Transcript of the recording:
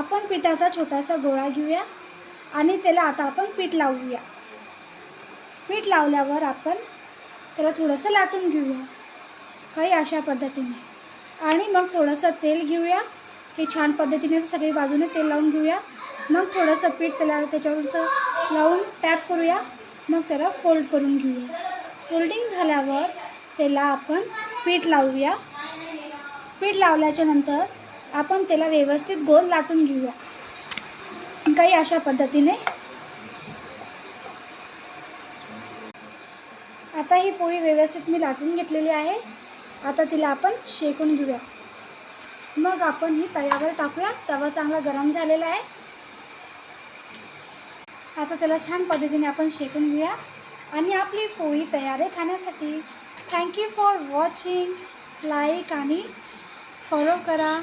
आपण पिठाचा छोटासा गोळा घेऊया आणि त्याला आता आपण पीठ लावूया. पीठ लावल्यावर आपण त्याला थोडंसं लाटून घेऊया काही अशा पद्धतीने. आणि मग थोडंसं तेल घेऊया. हे छान पद्धतीने सगळी बाजूने तेल लावून घेऊया. मग थोडंसं पीठ त्याच्यावरचं लावून टॅप करूया. मग त्याला फोल्ड करून घेऊया. फोल्डिंग झाल्यावर त्याला आपण पीठ लावूया. पीठ लावल्याच्या नंतर आपण त्याला व्यवस्थित गोल लाटून घेऊया काही अशा पद्धतीने. आता ही पोळी व्यवस्थित मी लाटून घेतलेली आहे. आता तिला आपण शेकून घेऊया. मग आपण ही तव्यावर टाकूया. तवा चांगला गरम झालेला आहे. आता त्याला छान पद्धतीने आपण शेकून घेऊया आणि आपली पोळी तयार आहे खाण्यासाठी. Thank you for watching. लाईक आणि फॉलो करा.